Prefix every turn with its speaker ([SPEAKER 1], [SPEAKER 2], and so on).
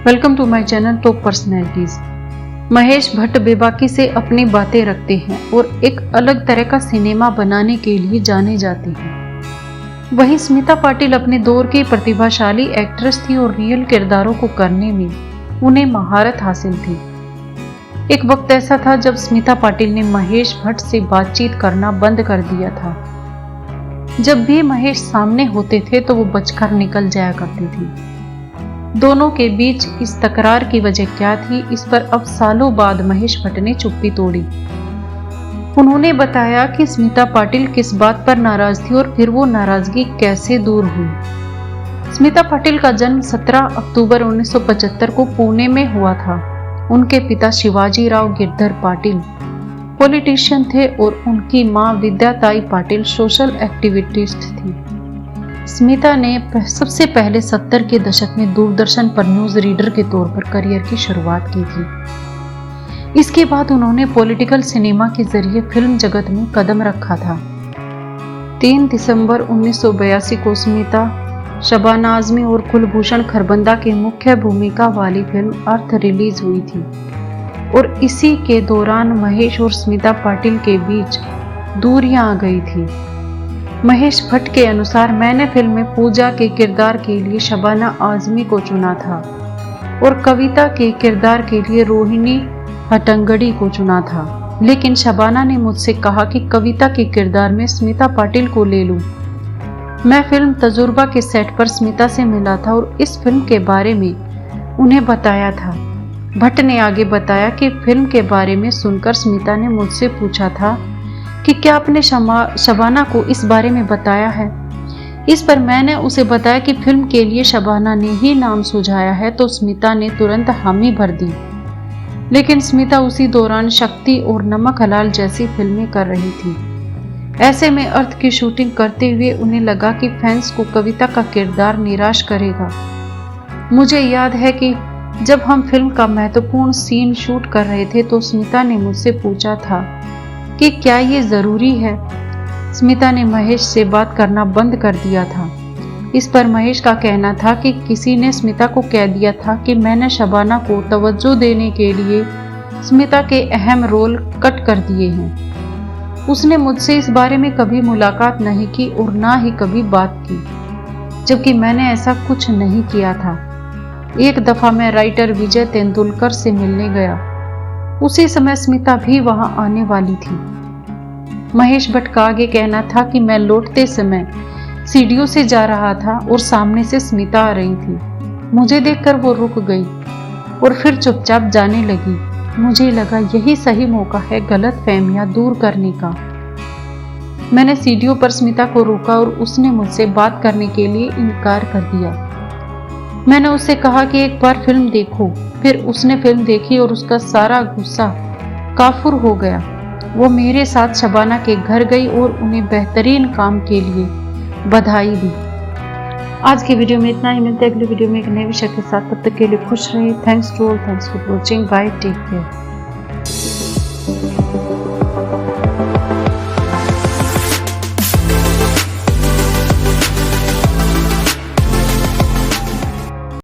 [SPEAKER 1] Welcome to my channel top personalities. Mahesh Bhatt बेबाकी से अपनी बातें रखते हैं और एक अलग तरह का सिनेमा बनाने के लिए जाने जाते हैं। वहीं स्मिता पाटिल अपने दौर की प्रतिभाशाली एक्ट्रेस थी और रियल किरदारों को करने में उन्हें महारत हासिल थी। एक वक्त ऐसा था जब स्मिता पाटिल ने महेश भट्ट से बातचीत करना बंद कर दिया था। जब भी महेश सामने होते थे तो वो बचकर निकल जाया करती थी। दोनों के बीच इस तकरार की वजह क्या थी, इस पर अब सालों बाद महेश भट्ट ने चुप्पी तोड़ी। उन्होंने बताया कि स्मिता पाटिल किस बात पर नाराज थी और फिर वो नाराजगी कैसे दूर हुई। स्मिता पाटिल का जन्म 17 अक्टूबर 1975 को पुणे में हुआ था। उनके पिता शिवाजी राव गिरधर पाटिल पॉलिटिशियन थे और उनकी मां विद्याताई पाटिल सोशल एक्टिविस्ट थी। स्मिता ने सबसे पहले 70 के दशक में दूरदर्शन पर न्यूज रीडर के तौर पर करियर की शुरुआत की थी। इसके बाद उन्होंने पॉलिटिकल सिनेमा के जरिए फिल्म जगत में कदम रखा था। 3 दिसंबर 1982 को स्मिता, शबाना आजमी और कुलभूषण खरबंदा की मुख्य भूमिका वाली फिल्म अर्थ रिलीज हुई थी और इसी के दौरान महेश और स्मिता पाटिल के बीच दूरियां आ गई थी। महेश भट्ट के अनुसार मैंने फिल्म में पूजा के किरदार के लिए शबाना आजमी को चुना था और कविता के किरदार के लिए रोहिणी हट्टंगडी को चुना था, लेकिन शबाना ने मुझसे कहा कि कविता के किरदार में स्मिता पाटिल को ले लूं। मैं फिल्म तजुर्बा के सेट पर स्मिता से मिला था और इस फिल्म के बारे में उन्हें बताया था। भट्ट ने आगे बताया कि फिल्म के बारे में सुनकर स्मिता ने मुझसे पूछा था कि क्या आपने शबाना को इस बारे में बताया है। इस पर मैंने उसे बताया कि फिल्म के लिए शबाना ने ही नाम सुझाया है, तो स्मिता ने तुरंत हामी भर दी। लेकिन स्मिता उसी दौरान शक्ति और नमक हलाल जैसी फिल्में कर रही थी। ऐसे में अर्थ की शूटिंग करते हुए उन्हें लगा कि फैंस को कविता का किरदार निराश करेगा। मुझे याद है कि जब हम फिल्म का महत्वपूर्ण सीन शूट कर रहे थे तो स्मिता ने मुझसे पूछा था कि क्या ये जरूरी है। स्मिता ने महेश से बात करना बंद कर दिया था। इस पर महेश का कहना था कि किसी ने स्मिता को कह दिया था कि मैंने शबाना को तवज्जो देने के लिए स्मिता के अहम रोल कट कर दिए हैं। उसने मुझसे इस बारे में कभी मुलाकात नहीं की और ना ही कभी बात की, जबकि मैंने ऐसा कुछ नहीं किया था। एक दफा मैं राइटर विजय तेंदुलकर से मिलने गया। उसी समय स्मिता भी वहां आने वाली थी। महेश भट्ट का आगे कहना था कि मैं लौटते समय सीढ़ियों से जा रहा था और सामने से स्मिता आ रही थी। मुझे देखकर वो रुक गई और फिर चुपचाप जाने लगी। मुझे लगा यही सही मौका है गलतफहमियां दूर करने का। मैंने सीढ़ियों पर स्मिता को रोका और उसने मुझसे बात करने के लिए इनकार कर दिया। मैंने उससे कहा कि एक बार फिल्म देखो। फिर उसने फिल्म देखी और उसका सारा गुस्सा काफुर हो गया। वो मेरे साथ शबाना के घर गई और उन्हें बेहतरीन काम के लिए बधाई दी। आज की वीडियो में इतना ही। मिलते हैं अगली वीडियो में एक नए विषय के साथ। तब तक के लिए खुश रहिए। Thanks to all, thanks for watching. Bye, take care.